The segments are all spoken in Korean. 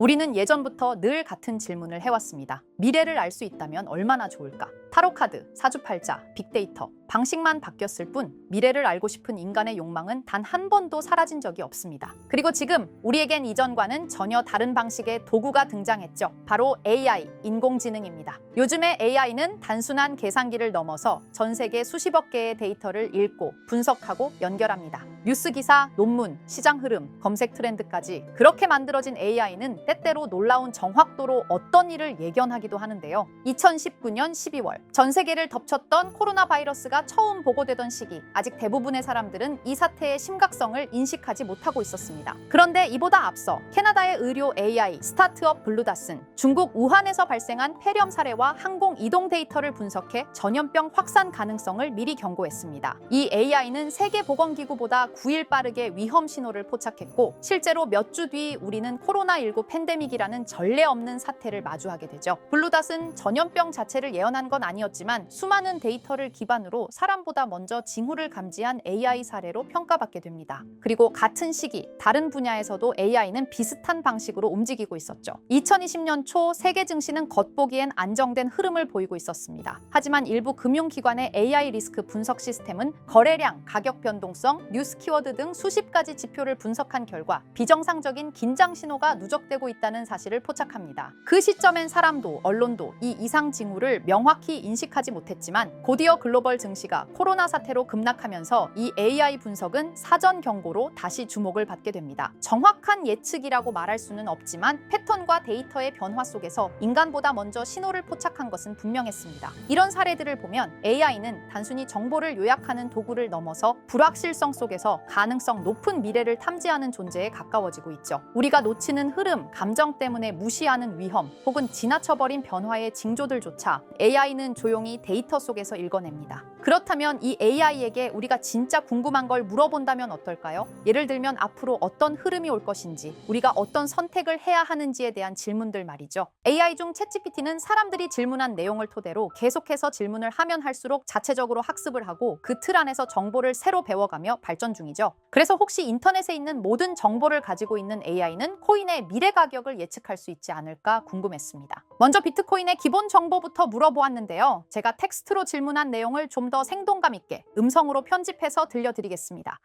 우리는 예전부터 늘 같은 질문을 해왔습니다. 미래를 알 수 있다면 얼마나 좋을까? 타로카드, 사주팔자, 빅데이터, 방식만 바뀌었을 뿐 미래를 알고 싶은 인간의 욕망은 단 한 번도 사라진 적이 없습니다. 그리고 지금 우리에겐 이전과는 전혀 다른 방식의 도구가 등장했죠. 바로 AI, 인공지능입니다. 요즘의 AI는 단순한 계산기를 넘어서 전 세계 수십억 개의 데이터를 읽고 분석하고 연결합니다. 뉴스 기사, 논문, 시장 흐름, 검색 트렌드까지 그렇게 만들어진 AI는 때때로 놀라운 정확도로 어떤 일을 예견하기도 하는데요. 2019년 12월 전 세계를 덮쳤던 코로나 바이러스가 처음 보고되던 시기, 아직 대부분의 사람들은 이 사태의 심각성을 인식하지 못하고 있었습니다. 그런데 이보다 앞서 캐나다의 의료 AI 스타트업 블루닷은 중국 우한에서 발생한 폐렴 사례와 항공 이동 데이터를 분석해 전염병 확산 가능성을 미리 경고했습니다. 이 AI는 세계보건기구보다 9일 빠르게 위험 신호를 포착했고, 실제로 몇 주 뒤 우리는 코로나19 팬데믹이라는 전례 없는 사태를 마주하게 되죠. 블루닷은 전염병 자체를 예언한 건 아니었지만 수많은 데이터를 기반으로 사람보다 먼저 징후를 감지한 AI 사례로 평가받게 됩니다. 그리고 같은 시기 다른 분야에서도 AI는 비슷한 방식으로 움직이고 있었죠. 2020년 초 세계 증시는 겉보기엔 안정된 흐름을 보이고 있었습니다. 하지만 일부 금융기관의 AI 리스크 분석 시스템은 거래량, 가격 변동성, 뉴스 키워드 등 수십 가지 지표를 분석한 결과 비정상적인 긴장 신호가 누적되고 있다는 사실을 포착합니다. 그 시점엔 사람도 언론도 이 이상 징후를 명확히 인식하지 못했지만 곧이어 글로벌 증시가 코로나 사태로 급락하면서 이 AI 분석은 사전 경고로 다시 주목을 받게 됩니다. 정확한 예측이라고 말할 수는 없지만 패턴과 데이터의 변화 속에서 인간보다 먼저 신호를 포착한 것은 분명했습니다. 이런 사례들을 보면 AI는 단순히 정보를 요약하는 도구를 넘어서 불확실성 속에서 가능성 높은 미래를 탐지하는 존재에 가까워지고 있죠. 우리가 놓치는 흐름, 감정 때문에 무시하는 위험, 혹은 지나쳐버린 변화의 징조들조차 AI는 조용히 데이터 속에서 읽어냅니다. 그렇다면 이 AI에게 우리가 진짜 궁금한 걸 물어본다면 어떨까요? 예를 들면 앞으로 어떤 흐름이 올 것인지, 우리가 어떤 선택을 해야 하는지에 대한 질문들 말이죠. AI 중 챗GPT는 사람들이 질문한 내용을 토대로 계속해서 질문을 하면 할수록 자체적으로 학습을 하고 그 틀 안에서 정보를 새로 배워가며 발전 중이죠. 그래서 혹시 인터넷에 있는 모든 정보를 가지고 있는 AI는 코인의 미래 가격을 예측할 수 있지 않을까 궁금했습니다. 먼저 비트코인의 기본 정보부터 물어보았는데요. 제가 텍스트로 질문한 내용을 좀 더 생동감 있게 음성으로 편집해서 들려드리겠습니다.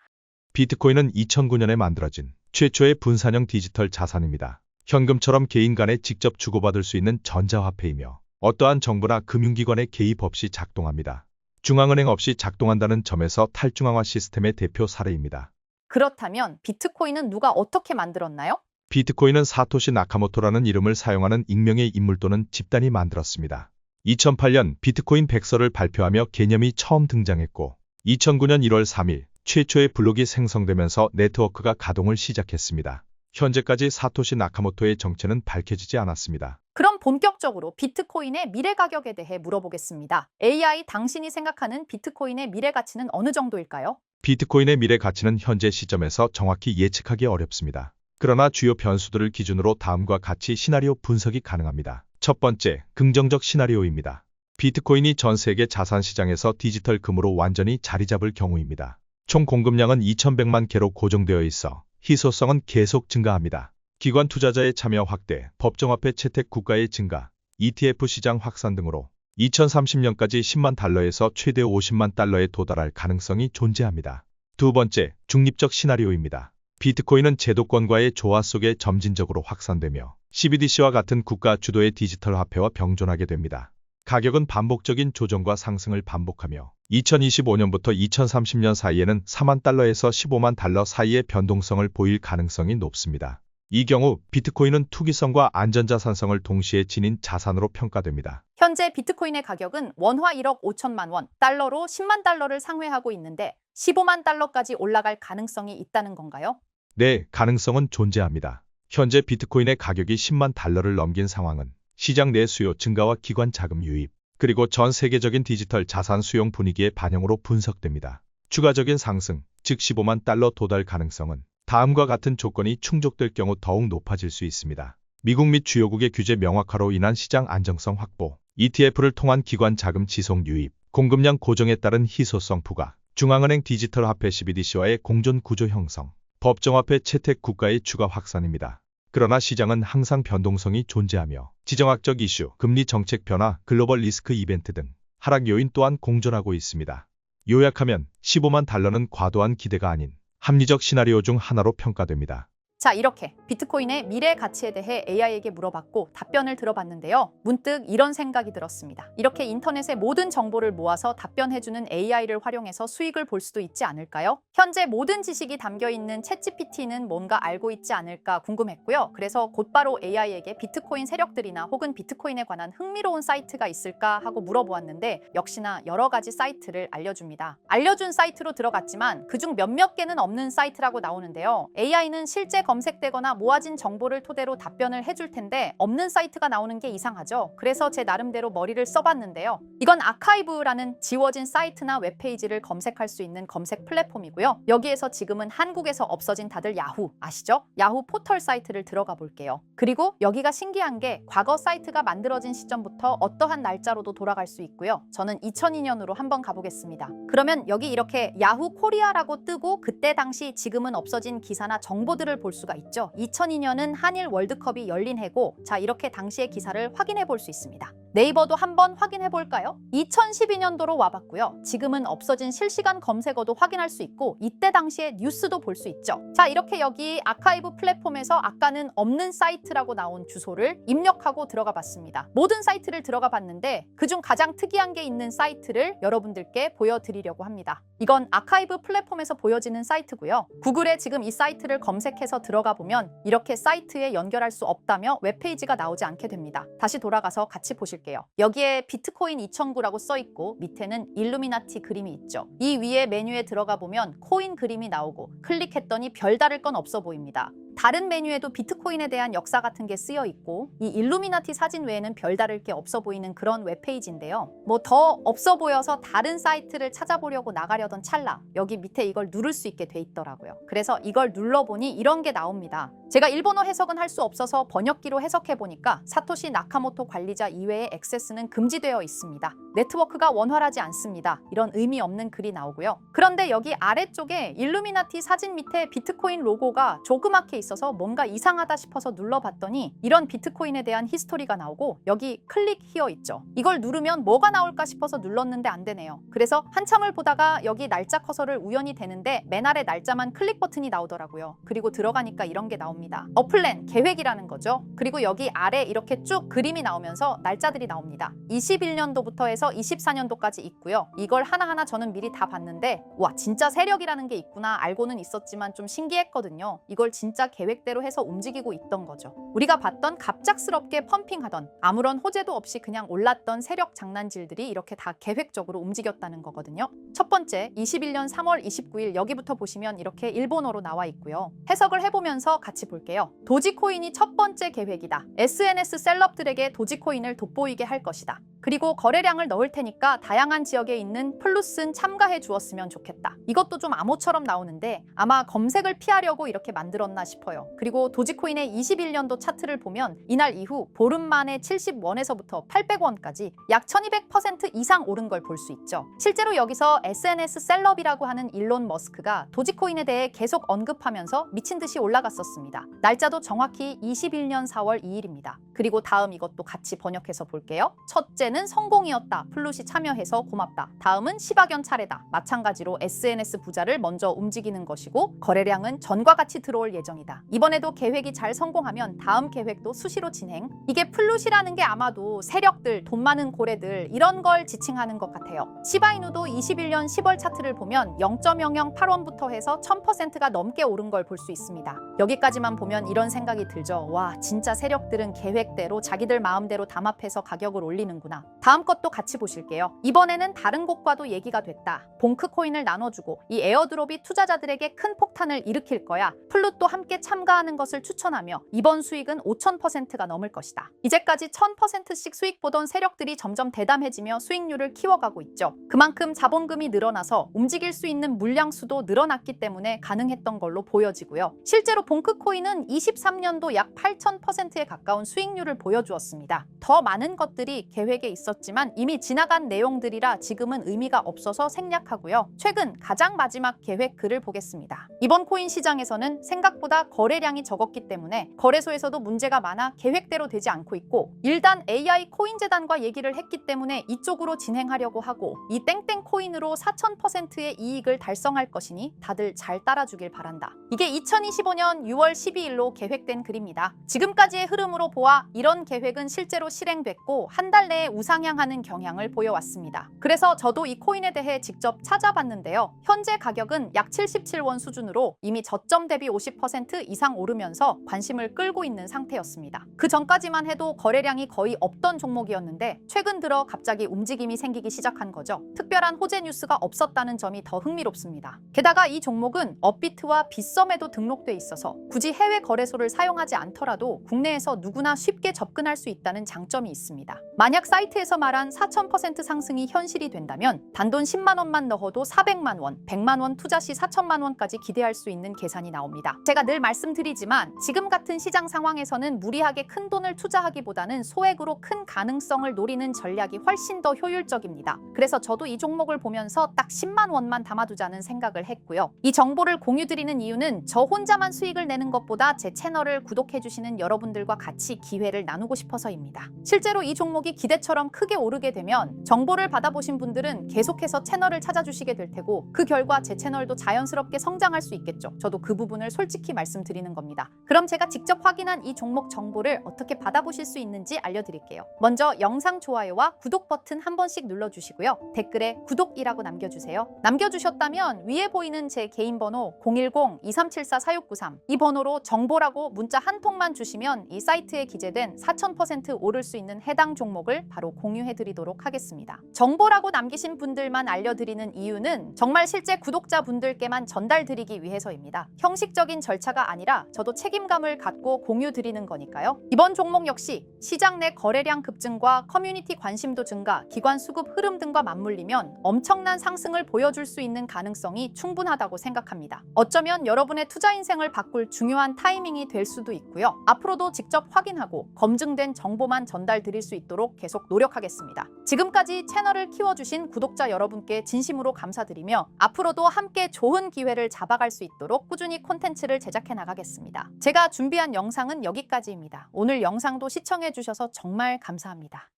비트코인은 2009년에 만들어진 최초의 분산형 디지털 자산입니다. 현금처럼 개인 간에 직접 주고받을 수 있는 전자화폐이며 어떠한 정부나 금융기관의 개입 없이 작동합니다. 중앙은행 없이 작동한다는 점에서 탈중앙화 시스템의 대표 사례입니다. 그렇다면 비트코인은 누가 어떻게 만들었나요? 비트코인은 사토시 나카모토라는 이름을 사용하는 익명의 인물 또는 집단이 만들었습니다. 2008년 비트코인 백서를 발표하며 개념이 처음 등장했고 2009년 1월 3일 최초의 블록이 생성되면서 네트워크가 가동을 시작했습니다. 현재까지 사토시 나카모토의 정체는 밝혀지지 않았습니다. 그럼 본격적으로 비트코인의 미래 가격에 대해 물어보겠습니다. AI, 당신이 생각하는 비트코인의 미래 가치는 어느 정도일까요? 비트코인의 미래 가치는 현재 시점에서 정확히 예측하기 어렵습니다. 그러나 주요 변수들을 기준으로 다음과 같이 시나리오 분석이 가능합니다. 첫 번째, 긍정적 시나리오입니다. 비트코인이 전 세계 자산 시장에서 디지털 금으로 완전히 자리 잡을 경우입니다. 총 공급량은 2100만 개로 고정되어 있어 희소성은 계속 증가합니다. 기관 투자자의 참여 확대, 법정화폐 채택 국가의 증가, ETF 시장 확산 등으로 2030년까지 10만 달러에서 최대 50만 달러에 도달할 가능성이 존재합니다. 두 번째, 중립적 시나리오입니다. 비트코인은 제도권과의 조화 속에 점진적으로 확산되며 CBDC와 같은 국가 주도의 디지털 화폐와 병존하게 됩니다. 가격은 반복적인 조정과 상승을 반복하며 2025년부터 2030년 사이에는 4만 달러에서 15만 달러 사이의 변동성을 보일 가능성이 높습니다. 이 경우 비트코인은 투기성과 안전자산성을 동시에 지닌 자산으로 평가됩니다. 현재 비트코인의 가격은 원화 1억 5천만 원, 달러로 10만 달러를 상회하고 있는데 15만 달러까지 올라갈 가능성이 있다는 건가요? 네, 가능성은 존재합니다. 현재 비트코인의 가격이 10만 달러를 넘긴 상황은 시장 내 수요 증가와 기관 자금 유입, 그리고 전 세계적인 디지털 자산 수용 분위기의 반영으로 분석됩니다. 추가적인 상승, 즉 15만 달러 도달 가능성은 다음과 같은 조건이 충족될 경우 더욱 높아질 수 있습니다. 미국 및 주요국의 규제 명확화로 인한 시장 안정성 확보, ETF를 통한 기관 자금 지속 유입, 공급량 고정에 따른 희소성 부과, 중앙은행 디지털 화폐 CBDC와의 공존 구조 형성, 법정화폐 채택 국가의 추가 확산입니다. 그러나 시장은 항상 변동성이 존재하며 지정학적 이슈, 금리 정책 변화, 글로벌 리스크 이벤트 등 하락 요인 또한 공존하고 있습니다. 요약하면 15만 달러는 과도한 기대가 아닌 합리적 시나리오 중 하나로 평가됩니다. 자, 이렇게 비트코인의 미래 가치에 대해 AI에게 물어봤고 답변을 들어봤는데요. 문득 이런 생각이 들었습니다. 이렇게 인터넷의 모든 정보를 모아서 답변해주는 AI를 활용해서 수익을 볼 수도 있지 않을까요? 현재 모든 지식이 담겨있는 챗GPT는 뭔가 알고 있지 않을까 궁금했고요. 그래서 곧바로 AI에게 비트코인 세력들이나 혹은 비트코인에 관한 흥미로운 사이트가 있을까 하고 물어보았는데 역시나 여러 가지 사이트를 알려줍니다. 알려준 사이트로 들어갔지만 그중 몇몇 개는 없는 사이트라고 나오는데요. AI는 실제 검색되거나 모아진 정보를 토대로 답변을 해줄 텐데 없는 사이트가 나오는 게 이상하죠. 그래서 제 나름대로 머리를 써봤는데요. 이건 아카이브라는 지워진 사이트나 웹페이지를 검색할 수 있는 검색 플랫폼이고요. 여기에서 지금은 한국에서 없어진 다들 야후 아시죠? 야후 포털 사이트를 들어가 볼게요. 그리고 여기가 신기한 게 과거 사이트가 만들어진 시점부터 어떠한 날짜로도 돌아갈 수 있고요. 저는 2002년으로 한번 가보겠습니다. 그러면 여기 이렇게 야후 코리아라고 뜨고 그때 당시 지금은 없어진 기사나 정보들을 볼 수가 있죠. 2002년은 한일 월드컵이 열린 해고 자 이렇게 당시의 기사를 확인해 볼 수 있습니다. 네이버도 한번 확인해 볼까요? 2012년도로 와봤고요. 지금은 없어진 실시간 검색어도 확인할 수 있고 이때 당시의 뉴스도 볼 수 있죠. 자 이렇게 여기 아카이브 플랫폼에서 아까는 없는 사이트라고 나온 주소를 입력하고 들어가 봤습니다. 모든 사이트를 들어가 봤는데 그중 가장 특이한 게 있는 사이트를 여러분들께 보여드리려고 합니다. 이건 아카이브 플랫폼에서 보여지는 사이트고요. 구글에 지금 이 사이트를 검색해서 들어가 보면 이렇게 사이트에 연결할 수 없다며 웹페이지가 나오지 않게 됩니다. 다시 돌아가서 같이 보실게요. 여기에 비트코인 2009라고 써 있고 밑에는 일루미나티 그림이 있죠. 이 위에 메뉴에 들어가 보면 코인 그림이 나오고 클릭했더니 별다를 건 없어 보입니다. 다른 메뉴에도 비트코인에 대한 역사 같은 게 쓰여 있고 이 일루미나티 사진 외에는 별다를 게 없어 보이는 그런 웹페이지인데요. 뭐 더 없어 보여서 다른 사이트를 찾아보려고 나가려던 찰나 여기 밑에 이걸 누를 수 있게 돼 있더라고요. 그래서 이걸 눌러보니 이런 게 나옵니다. 제가 일본어 해석은 할 수 없어서 번역기로 해석해 보니까 사토시 나카모토 관리자 이외의 액세스는 금지되어 있습니다. 네트워크가 원활하지 않습니다. 이런 의미 없는 글이 나오고요. 그런데 여기 아래쪽에 일루미나티 사진 밑에 비트코인 로고가 조그맣게 있어서 뭔가 이상하다 싶어서 눌러봤더니 이런 비트코인에 대한 히스토리가 나오고 여기 클릭 히어 있죠. 이걸 누르면 뭐가 나올까 싶어서 눌렀는데 안 되네요. 그래서 한참을 보다가 여기 날짜 커서를 우연히 대는데 맨 아래 날짜만 클릭 버튼이 나오더라고요. 그리고 들어가니까 이런 게 나옵니다. 플랜, 계획이라는 거죠. 그리고 여기 아래 이렇게 쭉 그림이 나오면서 날짜들이 나옵니다. 21년도부터 해서 24년도까지 있고요. 이걸 하나하나 저는 미리 다 봤는데 와 진짜 세력이라는 게 있구나 알고는 있었지만 좀 신기했거든요. 이걸 진짜 계획대로 해서 움직이고 있던 거죠. 우리가 봤던 갑작스럽게 펌핑하던 아무런 호재도 없이 그냥 올랐던 세력 장난질들이 이렇게 다 계획적으로 움직였다는 거거든요. 첫 번째 21년 3월 29일 여기부터 보시면 이렇게 일본어로 나와 있고요. 해석을 해보면서 같이 볼게요. 도지코인이 첫 번째 계획이다. SNS 셀럽들에게 도지코인을 돋보이게 할 것이다. 그리고 거래량을 넣을 테니까 다양한 지역에 있는 플루스는 참가해 주었으면 좋겠다. 이것도 좀 암호처럼 나오는데 아마 검색을 피하려고 이렇게 만들었나 싶어요. 그리고 도지코인의 21년도 차트를 보면 이날 이후 보름 만에 70원에서부터 800원까지 약 1200% 이상 오른 걸 볼 수 있죠. 실제로 여기서 SNS 셀럽이라고 하는 일론 머스크가 도지코인에 대해 계속 언급하면서 미친 듯이 올라갔었습니다. 날짜도 정확히 21년 4월 2일입니다. 그리고 다음 이것도 같이 번역해서 볼게요. 첫째는 성공이었다. 플룻이 참여해서 고맙다. 다음은 시바견 차례다. 마찬가지로 SNS 부자를 먼저 움직이는 것이고 거래량은 전과 같이 들어올 예정이다. 이번에도 계획이 잘 성공하면 다음 계획도 수시로 진행. 이게 플룻이라는 게 아마도 세력들, 돈 많은 고래들 이런 걸 지칭하는 것 같아요. 시바이누도 21년 10월 차트를 보면 0.008원부터 해서 1000%가 넘게 오른 걸 볼 수 있습니다. 여기까지만 보면 이런 생각이 들죠. 와 진짜 세력들은 계획대로 자기들 마음대로 담합해서 가격을 올리는구나. 다음 것도 같이 보실게요. 이번에는 다른 곳과도 얘기가 됐다. 봉크 코인을 나눠주고 이 에어드롭이 투자자들에게 큰 폭탄을 일으킬 거야. 플룻도 함께 참가하는 것을 추천하며 이번 수익은 5000%가 넘을 것이다. 이제까지 1000%씩 수익 보던 세력들이 점점 대담해지며 수익률을 키워가고 있죠. 그만큼 자본금이 늘어나서 움직일 수 있는 물량 수도 늘어났기 때문에 가능했던 걸로 보여지고요. 실제로 봉크 코인은 23년도 약 8000%에 가까운 수익률을 보여주었습니다. 더 많은 것들이 계획에 있었지만 이미 지나간 내용들이라 지금은 의미가 없어서 생략하고요. 최근 가장 마지막 계획 글을 보겠습니다. 이번 코인 시장에서는 생각보다 거래량이 적었기 때문에 거래소에서도 문제가 많아 계획대로 되지 않고 있고, 일단 AI 코인재단과 얘기를 했기 때문에 이쪽으로 진행하려고 하고, 이 땡땡 코인으로 4000%의 이익을 달성할 것이니 다들 잘 따라주길 바란다. 이게 2025년 6월 12일로 계획된 글입니다. 지금까지의 흐름으로 보아 이런 계획은 실제로 실행됐고 한 달 내에 우상향하는 경향을 보여왔습니다. 그래서 저도 이 코인에 대해 직접 찾아봤는데요. 현재 가격은 약 77원 수준으로 이미 저점 대비 50% 이상 오르면서 관심을 끌고 있는 상태였습니다. 그 전까지만 해도 거래량이 거의 없던 종목이었는데 최근 들어 갑자기 움직임이 생기기 시작한 거죠. 특별한 호재 뉴스가 없었다는 점이 더 흥미롭습니다. 게다가 이 종목은 업비트와 빗썸에도 등록돼 있어서 굳이 해외 거래소를 사용하지 않더라도 국내에서 누구나 쉽게 접근할 수 있다는 장점이 있습니다. 만약 사이트에서 말한 4000% 상승이 현실이 된다면 단돈 10만 원만 넣어도 400만 원, 100만 원 투자 시 4천만 원까지 기대할 수 있는 계산이 나옵니다. 제가 늘 말씀드리지만 지금 같은 시장 상황에서는 무리하게 큰 돈을 투자하기보다는 소액으로 큰 가능성을 노리는 전략이 훨씬 더 효율적입니다. 그래서 저도 이 종목을 보면서 딱 10만 원만 담아두자는 생각을 했고요. 이 정보를 공유드리는 이유는 저 혼자만 수익을 내는 것보다 제 채널을 구독해주시는 여러분들과 같이 기회를 나누고 싶어서입니다. 실제로 이 종목이 기대처럼 크게 오르게 되면 정보를 받아보신 분들은 계속해서 채널을 찾아주시게 될 테고, 그 결과 제 채널도 자연스럽게 성장할 수 있겠죠. 저도 그 부분을 솔직히 말씀드리는 겁니다. 그럼 제가 직접 확인한 이 종목 정보를 어떻게 받아보실 수 있는지 알려드릴게요. 먼저 영상 좋아요와 구독 버튼 한 번씩 눌러주시고요. 댓글에 구독이라고 남겨주세요. 남겨주셨다면 위에 보이는 제 개인 번호 010-2374-4693, 이 번호로 정보라고 문자 한 통만 주시면 이 사이트에 기재된 4000% 오를 수 있는 해당 종목을 바로 공유해드리도록 하겠습니다. 정보라고 남기신 분들만 알려드리는 이유는 정말 실제 구독자분들께만 전달드리기 위해서입니다. 형식적인 절차가 아니라 저도 책임감을 갖고 공유드리는 거니까요. 이번 종목 역시 시장 내 거래량 급증과 커뮤니티 관심도 증가, 기관 수급 흐름 등과 맞물리면 엄청난 상승을 보여줄 수 있는 가능성이 충분하다고 생각합니다. 어쩌면 여러분의 투자 인생을 바꿀 중요한 타이밍이 될 수도 있고요. 앞으로도 직접 확인하고 검증된 정보만 전달드릴 수 있도록 계속 노력하겠습니다. 지금까지 채널을 키워주신 구독자 여러분께 진심으로 감사드리며 앞으로도 함께 좋은 기회를 잡아갈 수 있도록 꾸준히 콘텐츠를 제작해 나가겠습니다. 제가 준비한 영상은 여기까지입니다. 오늘 영상도 시청해 주셔서 정말 감사합니다.